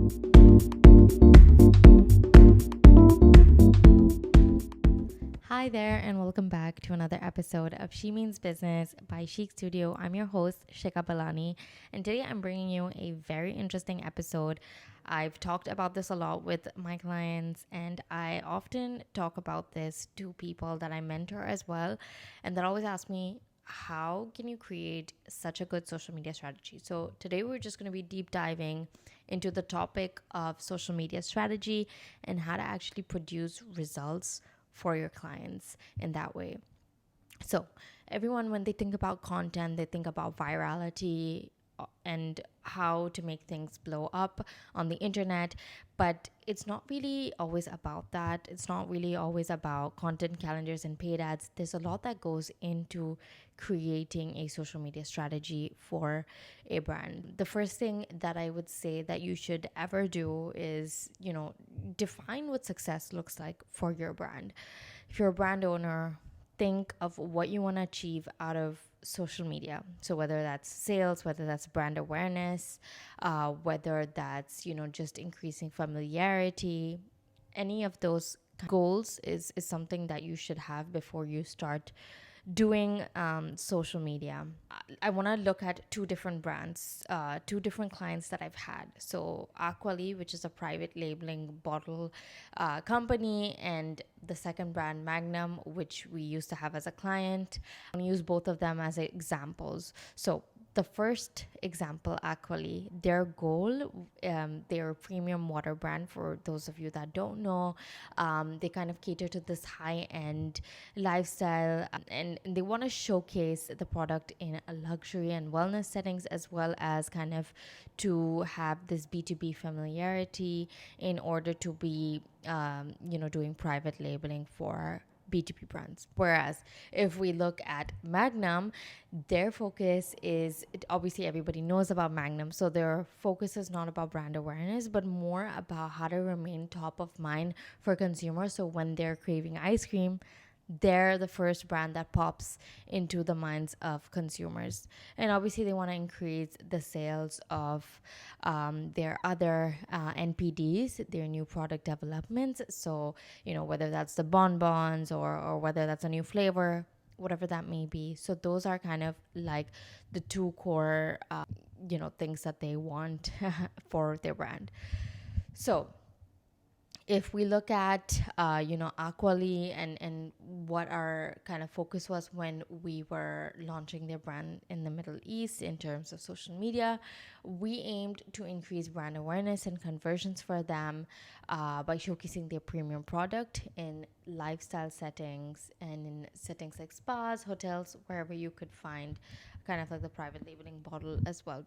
Hi there, and welcome back to another episode of She Means Business by Chic Studio. I'm your host, Shika Balani, and today I'm bringing you a very interesting episode. I've talked about this a lot with my clients, and I often talk about this to people that I mentor as well, and that always ask me, how can you create such a good social media strategy? So today we're just going to be deep diving into the topic of social media strategy and how to actually produce results for your clients in that way. So, everyone, when they think about content, they think about virality and how to make things blow up on the internet. But it's not really always about that. It's not really always about content calendars and paid ads. There's a lot that goes into creating a social media strategy for a brand. The first thing that I would say that you should ever do is, define what success looks like for your brand. If you're a brand owner, think of what you want to achieve out of social media. So whether that's sales, whether that's brand awareness, whether that's just increasing familiarity, any of those goals is something that you should have before you start doing social media. I want to look at two different brands, two different clients that I've had. So Aquali, which is a private labeling bottle company, and the second brand, Magnum, which we used to have as a client. I'm going to use both of them as examples. So the first example, Aquali, their goal, their premium water brand, for those of you that don't know, they kind of cater to this high-end lifestyle, and they want to showcase the product in a luxury and wellness settings, as well as kind of to have this B2B familiarity in order to be, doing private labeling for B2B brands. Whereas if we look at Magnum, their focus is, obviously everybody knows about Magnum, so their focus is not about brand awareness, but more about how to remain top of mind for consumers. So when they're craving ice cream, they're the first brand that pops into the minds of consumers. And obviously they want to increase the sales of their other NPDs, their new product developments. So whether that's the bonbons or whether that's a new flavor, whatever that may be. So those are kind of like the two core things that they want for their brand. So if we look at Aquali and what our kind of focus was when we were launching their brand in the Middle East in terms of social media, we aimed to increase brand awareness and conversions for them by showcasing their premium product in lifestyle settings and in settings like spas, hotels, wherever you could find kind of like the private labeling bottle as well.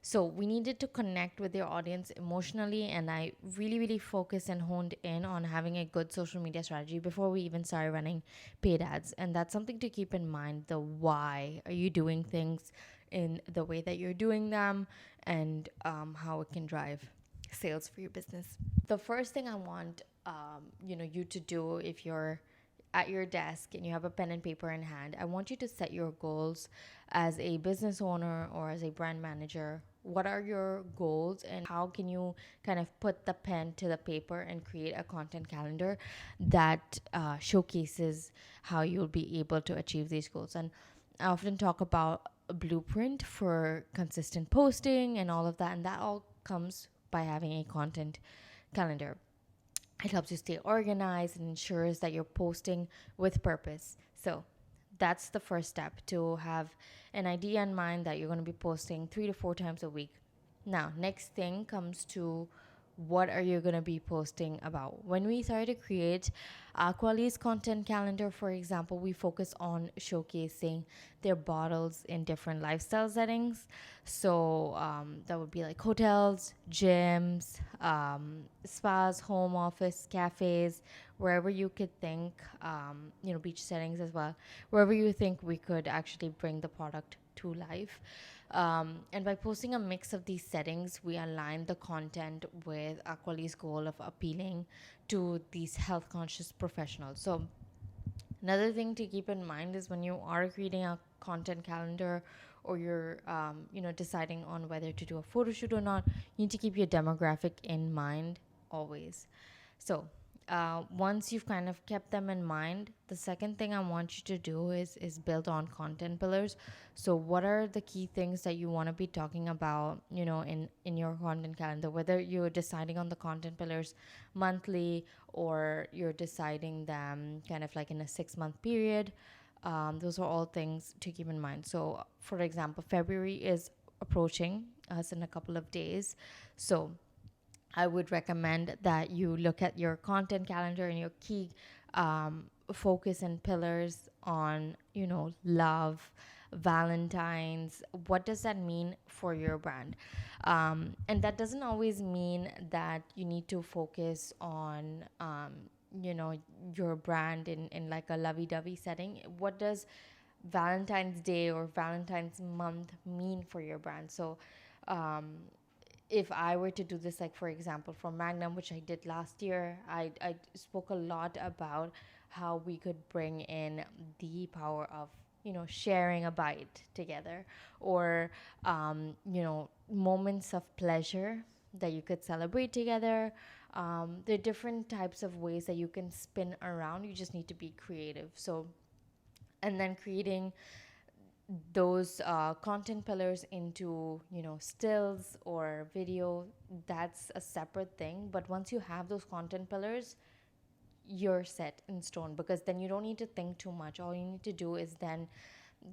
So we needed to connect with their audience emotionally, and I really, really focused and honed in on having a good social media strategy before we even started running paid ads. And that's something to keep in mind, the why are you doing things in the way that you're doing them, and how it can drive sales for your business. The first thing I want you to do, if you're at your desk and you have a pen and paper in hand, I want you to set your goals as a business owner or as a brand manager. What are your goals, and how can you kind of put the pen to the paper and create a content calendar that showcases how you'll be able to achieve these goals? And I often talk about a blueprint for consistent posting and all of that, and that all comes by having a content calendar. It helps you stay organized and ensures that you're posting with purpose. So that's the first step, to have an idea in mind that you're going to be posting 3 to 4 times a week. Now, next thing comes to, what are you going to be posting about? When we started to create Aquali's content calendar, for example, we focus on showcasing their bottles in different lifestyle settings. So that would be like hotels, gyms, spas, home office, cafes, wherever you could think, beach settings as well, wherever you think we could actually bring the product to life. And by posting a mix of these settings, we align the content with Aquali's goal of appealing to these health conscious professionals. So another thing to keep in mind is, when you are creating a content calendar or you're deciding on whether to do a photo shoot or not, you need to keep your demographic in mind always. So once you've kind of kept them in mind, the second thing I want you to do is build on content pillars. So what are the key things that you want to be talking about, in your content calendar, whether you're deciding on the content pillars monthly or you're deciding them kind of like in a 6-month period. Those are all things to keep in mind. So for example, February is approaching us in a couple of days. So I would recommend that you look at your content calendar and your key focus and pillars on, love, Valentine's. What does that mean for your brand? And that doesn't always mean that you need to focus on, you know, your brand in like a lovey dovey setting. What does Valentine's Day or Valentine's month mean for your brand? So, um, if I were to do this, like for example, for Magnum, which I did last year, I spoke a lot about how we could bring in the power of, sharing a bite together, or, moments of pleasure that you could celebrate together. There are different types of ways that you can spin around. You just need to be creative. So, and then creating those content pillars into stills or video, that's a separate thing. But once you have those content pillars, you're set in stone, because then you don't need to think too much. All you need to do is then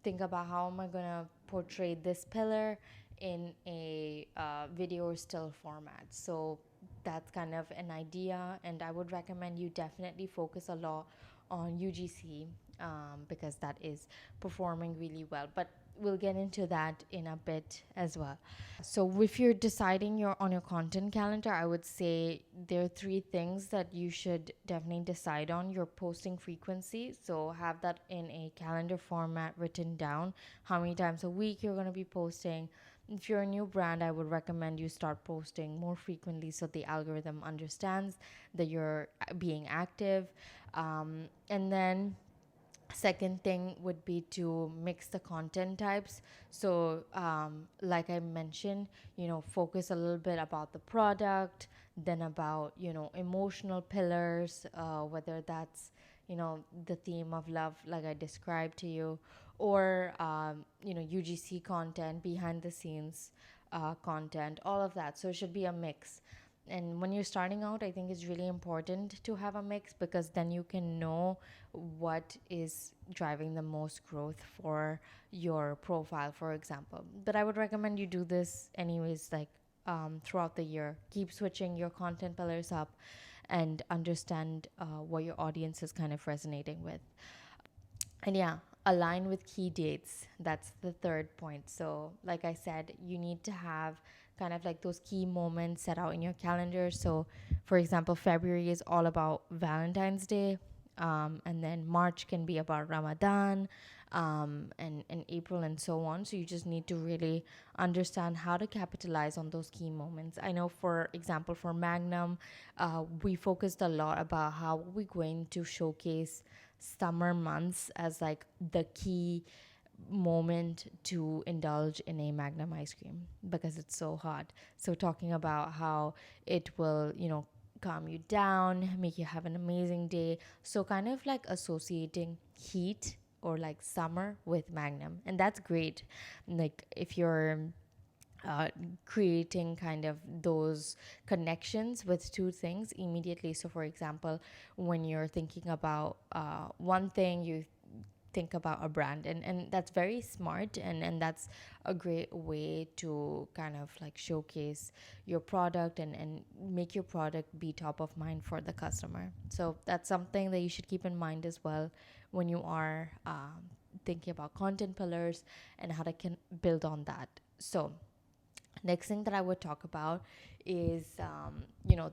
think about, how am I going to portray this pillar in a video or still format. So that's kind of an idea, and I would recommend you definitely focus a lot on UGC, because that is performing really well. But we'll get into that in a bit as well. So if you're deciding on your content calendar, I would say there are 3 things that you should definitely decide on. Your posting frequency, so have that in a calendar format written down, how many times a week you're going to be posting. If you're a new brand, I would recommend you start posting more frequently so the algorithm understands that you're being active. And then second thing would be to mix the content types. So like I mentioned, focus a little bit about the product, then about emotional pillars, whether that's the theme of love like I described to you, or UGC content, behind the scenes content, all of that. So it should be a mix. And when you're starting out, I think it's really important to have a mix, because then you can know what is driving the most growth for your profile, for example. But I would recommend you do this anyways, like throughout the year. Keep switching your content pillars up and understand what your audience is kind of resonating with. And yeah, align with key dates. That's the third point. So, like I said, you need to have kind of like those key moments set out in your calendar. So, for example, February is all about Valentine's Day, and then March can be about Ramadan, and April, and so on. So, you just need to really understand how to capitalize on those key moments. I know, for example, for Magnum, we focused a lot about how we're going to showcase summer months as like the key moment to indulge in a Magnum ice cream, because it's so hot. So talking about how it will, calm you down, make you have an amazing day. So kind of like associating heat or like summer with Magnum. And that's great. Like if you're uh, creating kind of those connections with 2 things immediately. So, for example, when you're thinking about one thing, you think about a brand, and that's very smart, and that's a great way to kind of like showcase your product, and make your product be top of mind for the customer. So that's something that you should keep in mind as well when you are thinking about content pillars and how to can build on that. So next thing that I would talk about is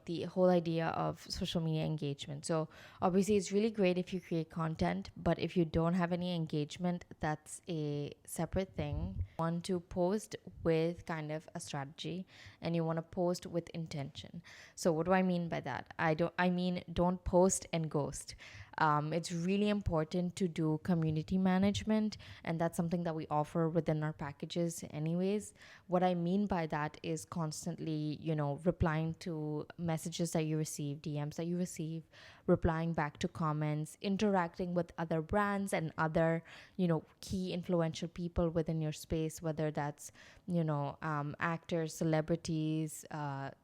the whole idea of social media engagement. So obviously it's really great if you create content, but if you don't have any engagement, that's a separate thing. You want to post with kind of a strategy, and you want to post with intention. So what do I mean by that? I mean don't post and ghost. It's really important to do community management, and that's something that we offer within our packages anyways. What I mean by that is constantly, replying to messages that you receive, DMs that you receive, replying back to comments, interacting with other brands and other, key influential people within your space, whether that's, actors, celebrities,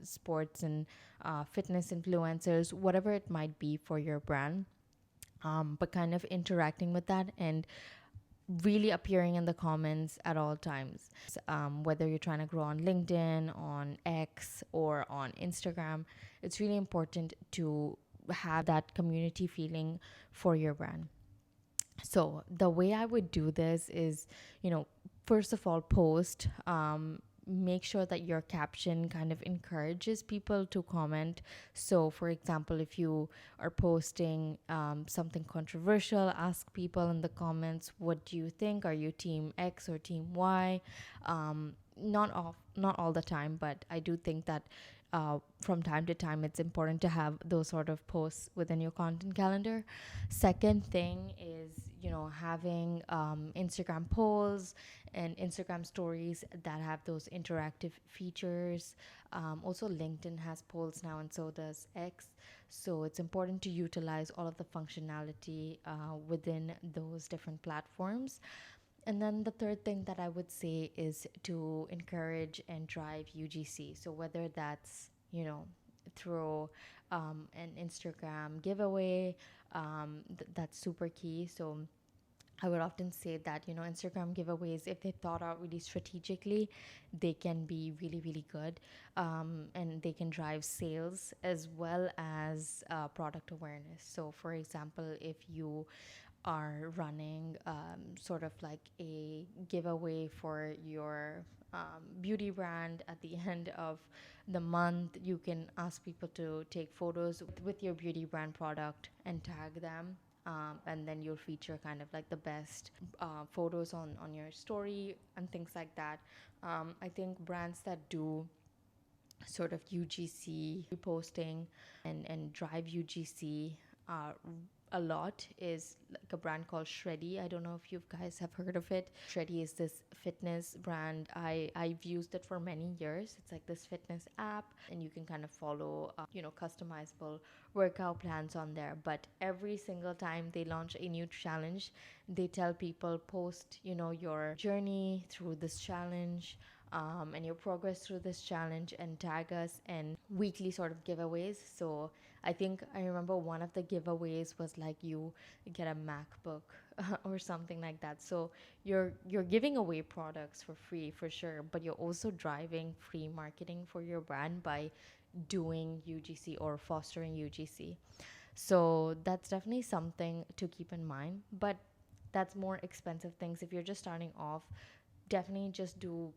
sports and fitness influencers, whatever it might be for your brand. But kind of interacting with that and really appearing in the comments at all times. Whether you're trying to grow on LinkedIn, on X, or on Instagram, it's really important to have that community feeling for your brand. So the way I would do this is, first of all, post. Make sure that your caption kind of encourages people to comment. So, for example, if you are posting something controversial, ask people in the comments, what do you think? Are you team X or team Y? Not all the time, but I do think that from time to time it's important to have those sort of posts within your content calendar. Second thing is, having Instagram polls and Instagram stories that have those interactive features. Also, LinkedIn has polls now, and so does X. So it's important to utilize all of the functionality within those different platforms. And then the third thing that I would say is to encourage and drive UGC. So whether that's, through an Instagram giveaway, that's super key. So I would often say that, Instagram giveaways, if they thought out really strategically, they can be really, really good. And they can drive sales as well as product awareness. So, for example, if you are running sort of like a giveaway for your beauty brand at the end of the month, you can ask people to take photos with your beauty brand product and tag them. And then you'll feature kind of like the best photos on your story and things like that. I think brands that do sort of UGC posting and drive UGC uh, a lot is like a brand called Shreddy. I don't know if you guys have heard of it. Shreddy is this fitness brand. I've used it for many years. It's like this fitness app, and you can kind of follow customizable workout plans on there. But every single time they launch a new challenge, they tell people post your journey through this challenge, and your progress through this challenge, and tag us, and weekly sort of giveaways. So I remember one of the giveaways was like you get a MacBook or something like that. So you're giving away products for free for sure, but you're also driving free marketing for your brand by doing UGC or fostering UGC. So that's definitely something to keep in mind. But that's more expensive things. If you're just starting off, definitely just do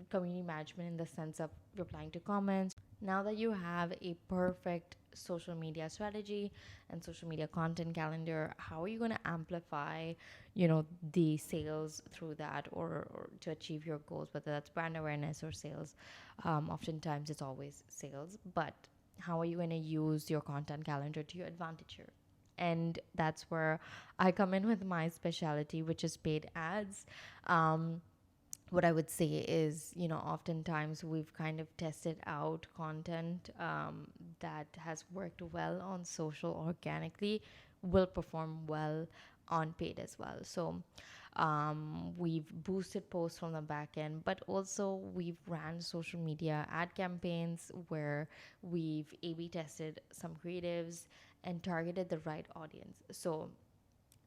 community management in the sense of replying to comments. Now that you have a perfect social media strategy and social media content calendar, how are you going to amplify, the sales through that, or to achieve your goals, whether that's brand awareness or sales? Oftentimes it's always sales, but how are you going to use your content calendar to your advantage here? And that's where I come in with my specialty, which is paid ads. What I would say is, oftentimes we've kind of tested out content that has worked well on social organically, will perform well on paid as well. So we've boosted posts from the back end, but also we've ran social media ad campaigns where we've A/B tested some creatives and targeted the right audience. So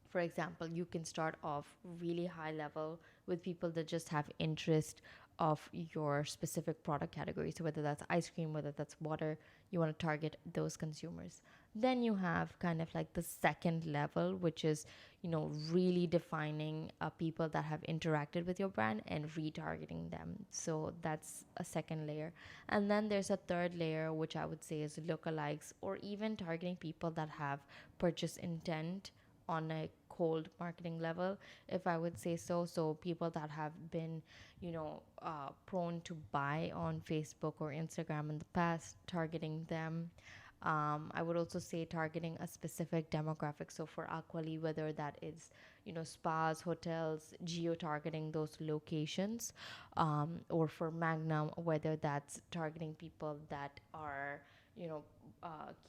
for example, you can start off really high level with people that just have interest of your specific product category. So whether that's ice cream, whether that's water, you want to target those consumers. Then you have kind of like the second level, which is, really defining people that have interacted with your brand and retargeting them. So that's a second layer. And then there's a third layer, which I would say is lookalikes, or even targeting people that have purchase intent on a cold marketing level, if I would say so. So people that have been, prone to buy on Facebook or Instagram in the past, targeting them. I would also say targeting a specific demographic. So for Aquali, whether that is, spas, hotels, geo targeting those locations, or for Magnum, whether that's targeting people that are,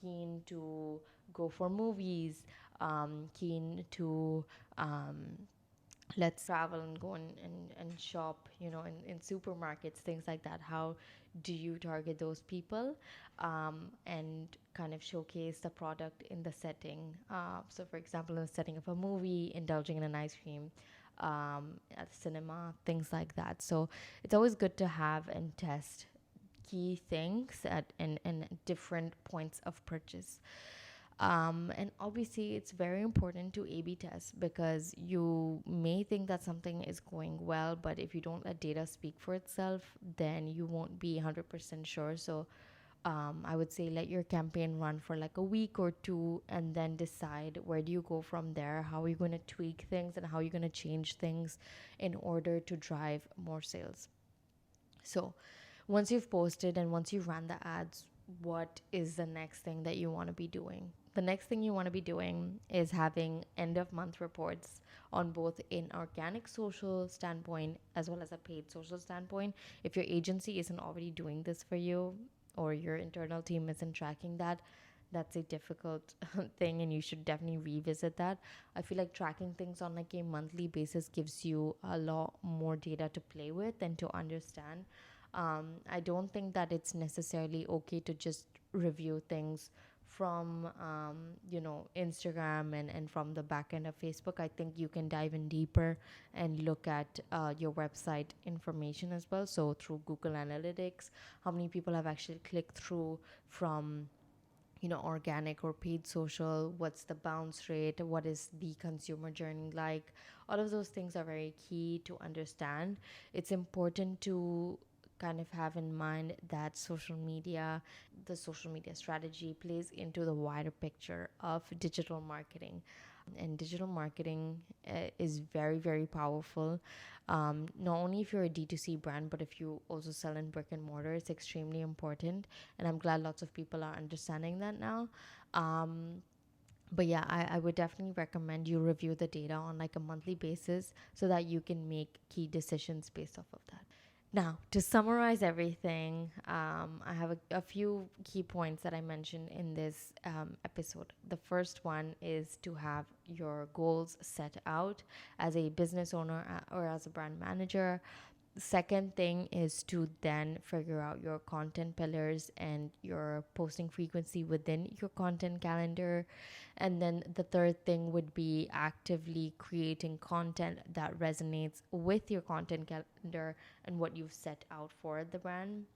keen to go for movies, keen to let's travel and go and shop, in supermarkets, things like that. How do you target those people, and kind of showcase the product in the setting? So for example, in the setting of a movie, indulging in an ice cream, at the cinema, things like that. So it's always good to have and test key things at and different points of purchase. And obviously, it's very important to A/B test, because you may think that something is going well, but if you don't let data speak for itself, then you won't be 100% sure. So I would say let your campaign run for like a week or two, and then decide where do you go from there, how are you going to tweak things, and how are you going to change things in order to drive more sales. So once you've posted and once you've ran the ads, what is the next thing that you want to be doing? The next thing you want to be doing is having end of month reports on both an organic social standpoint as well as a paid social standpoint. If your agency isn't already doing this for you, or your internal team isn't tracking that, that's a difficult thing, and you should definitely revisit that. I feel like tracking things on like a monthly basis gives you a lot more data to play with and to understand. I don't think that it's necessarily okay to just review things from, Instagram and from the back end of Facebook. I think you can dive in deeper and look at your website information as well. So through Google Analytics, how many people have actually clicked through from, organic or paid social, what's the bounce rate, what is the consumer journey like. All of those things are very key to understand. It's important to kind of have in mind that the social media strategy plays into the wider picture of digital marketing. And digital marketing is very, very powerful. Not only if you're a D2C brand, but if you also sell in brick and mortar, it's extremely important. And I'm glad lots of people are understanding that now. But yeah, I would definitely recommend you review the data on like a monthly basis, so that you can make key decisions based off of that. Now, to summarize everything, I have a few key points that I mentioned in this episode. The first one is to have your goals set out as a business owner, or as a brand manager. The second thing is to then figure out your content pillars and your posting frequency within your content calendar. And then the third thing would be actively creating content that resonates with your content calendar and what you've set out for the brand.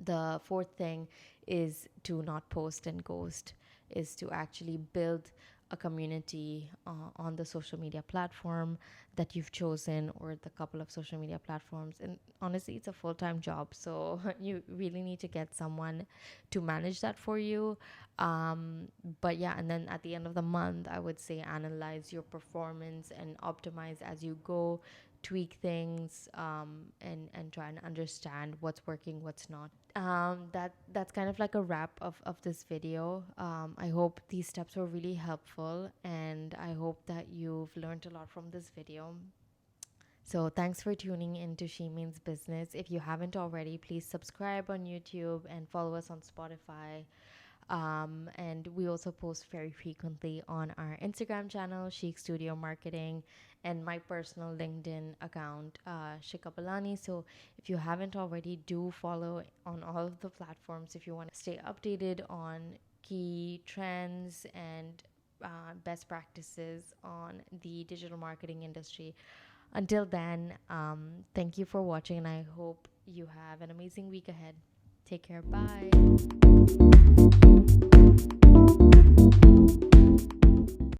The fourth thing is to not post and ghost, is to actually build a community on the social media platform that you've chosen, or the couple of social media platforms. And honestly, it's a full-time job, so you really need to get someone to manage that for you. But yeah, and then at the end of the month, I would say analyze your performance and optimize as you go, tweak things, and try and understand what's working, what's not. That's kind of like a wrap of this video. I hope these steps were really helpful, and I hope that you've learned a lot from this video. So thanks for tuning into She Means Business. If you haven't already, please subscribe on YouTube and follow us on Spotify. And we also post very frequently on our Instagram channel, Chic Studio Marketing, and my personal LinkedIn account, Shika Balani. So if you haven't already, do follow on all of the platforms if you want to stay updated on key trends and best practices on the digital marketing industry. Until then, thank you for watching, and I hope you have an amazing week ahead. Take care. Bye.